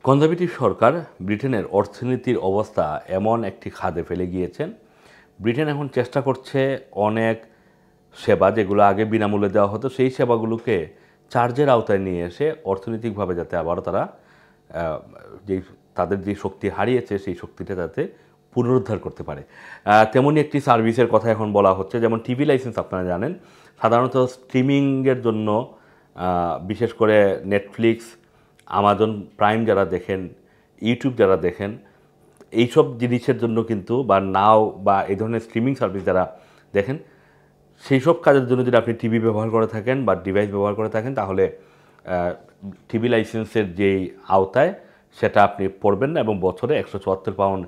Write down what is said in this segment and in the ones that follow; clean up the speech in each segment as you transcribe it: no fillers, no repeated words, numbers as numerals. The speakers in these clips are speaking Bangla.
কনজারভেটিভ সরকার ব্রিটেনের অর্থনীতির অবস্থা এমন একটি খাদে ফেলে গিয়েছেন, ব্রিটেন এখন চেষ্টা করছে অনেক সেবা যেগুলো আগে বিনামূল্যে দেওয়া হতো সেই সেবাগুলোকে চার্জের আওতায় নিয়ে এসে অর্থনৈতিকভাবে যাতে আবারও তারা যেই তাদের যে শক্তি হারিয়েছে সেই শক্তিটা যাতে পুনরুদ্ধার করতে পারে। তেমনই একটি সার্ভিসের কথা এখন বলা হচ্ছে, যেমন টিভি লাইসেন্স আপনারা জানেন সাধারণত স্ট্রিমিংয়ের জন্য, বিশেষ করে নেটফ্লিক্স, আমাজন প্রাইম যারা দেখেন, ইউটিউব যারা দেখেন, এইসব জিনিসের জন্য কিন্তু বা নাও বা এই ধরনের স্ট্রিমিং সার্ভিস যারা দেখেন, সেই সব কাজের জন্য যদি আপনি টিভি ব্যবহার করে থাকেন বা ডিভাইস ব্যবহার করে থাকেন তাহলে টিভি লাইসেন্সের যেই আওতায় সেটা আপনি পড়বেন না এবং বছরে 174 পাউন্ড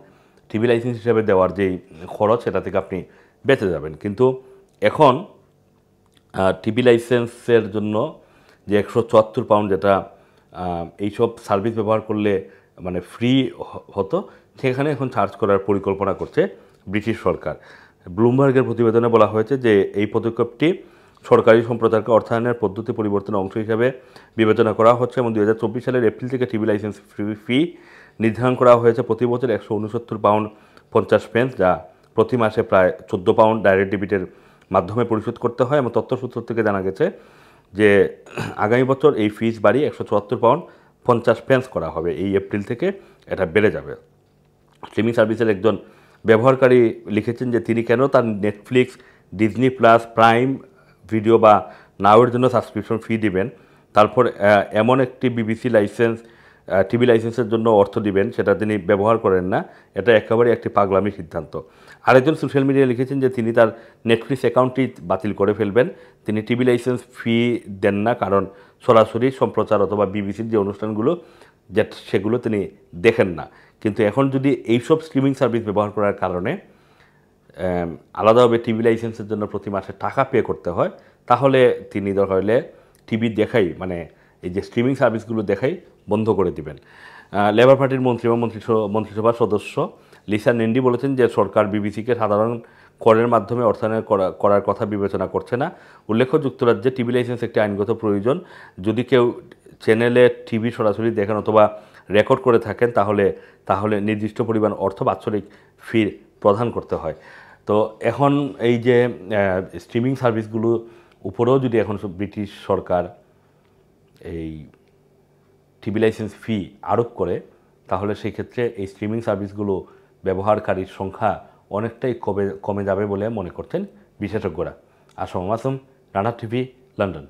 টিভি লাইসেন্স হিসেবে দেওয়ার যেই খরচ সেটা থেকে আপনি বেঁচে যাবেন। কিন্তু এখন টিভি লাইসেন্সের জন্য যে 174 পাউন্ড যেটা এইসব সার্ভিস ব্যবহার করলে মানে ফ্রি হতো, সেখানে এখন চার্জ করার পরিকল্পনা করছে ব্রিটিশ সরকার। ব্লুমবার্গের প্রতিবেদনে বলা হয়েছে যে এই পদক্ষেপটি সরকারি সম্প্রচারকে অর্থায়নের পদ্ধতি পরিবর্তনের অংশ হিসাবে বিবেচনা করা হচ্ছে এবং 2024 সালের এপ্রিল থেকে টিভি লাইসেন্স ফি নির্ধারণ করা হয়েছে প্রতি বছর 169 পাউন্ড 50 পেন্স, যা প্রতি মাসে প্রায় 14 পাউন্ড ডাইরেক্ট ডেবিটের মাধ্যমে পরিশোধ করতে হয়। এবং তথ্যসূত্র থেকে জানা গেছে যে আগামী বছর এই ফিস বাড়ি 174 পাউন্ড 50 পেন্স করা হবে। এই এপ্রিল থেকে এটা বেড়ে যাবে। স্ট্রিমিং সার্ভিসের একজন ব্যবহারকারী লিখেছেন যে তিনি কেন তার Netflix, Disney plus, prime video বা নাওয়ের জন্য সাবস্ক্রিপশন ফি দিবেন, তারপর এমন একটি বিবিসি লাইসেন্স, টিভি লাইসেন্সের জন্য অর্থ দিবেন, সেটা তিনি ব্যবহার করেন না। এটা একেবারে একটি পাগলামি সিদ্ধান্ত। আরেকজন সোশ্যাল মিডিয়ায় লিখেছেন যে তিনি তার নেটফ্লিক্স অ্যাকাউন্টটি বাতিল করে ফেলবেন। তিনি টিভি লাইসেন্স ফি দেন না কারণ সরাসরি সম্প্রচার অথবা বিবিসির যে অনুষ্ঠানগুলো সেগুলো তিনি দেখেন না। কিন্তু এখন যদি এইসব স্ট্রিমিং সার্ভিস ব্যবহার করার কারণে আলাদাভাবে টিভি লাইসেন্সের জন্য প্রতি মাসে টাকা পে করতে হয়, তাহলে তিনি দরকার হলে টিভি দেখাই মানে এই যে স্ট্রিমিং সার্ভিসগুলো দেখাই বন্ধ করে দিবেন। লেবার পার্টির মন্ত্রী বা মন্ত্রিসভার সদস্য লিসা নেন্ডি বলেছেন যে সরকার বিবিসিকে সাধারণ করের মাধ্যমে অর্থায়ন করার কথা বিবেচনা করছে না। উল্লেখ্য, যুক্তরাজ্যে টিভি লাইসেন্স একটি আইনগত প্রয়োজন। যদি কেউ চ্যানেলে টিভি সরাসরি দেখেন অথবা রেকর্ড করে থাকেন তাহলে নির্দিষ্ট পরিমাণ অর্থ বাৎসরিক ফি প্রদান করতে হয়। তো এখন এই যে স্ট্রিমিং সার্ভিসগুলো উপরেও যদি এখন ব্রিটিশ সরকার এই টিভি লাইসেন্স ফি আরোপ করে, তাহলে সেই ক্ষেত্রে এই স্ট্রিমিং সার্ভিসগুলো ব্যবহারকারীর সংখ্যা অনেকটাই কমে যাবে বলে মনে করছেন বিশেষজ্ঞরা। Assam Masum, Rana TV, London.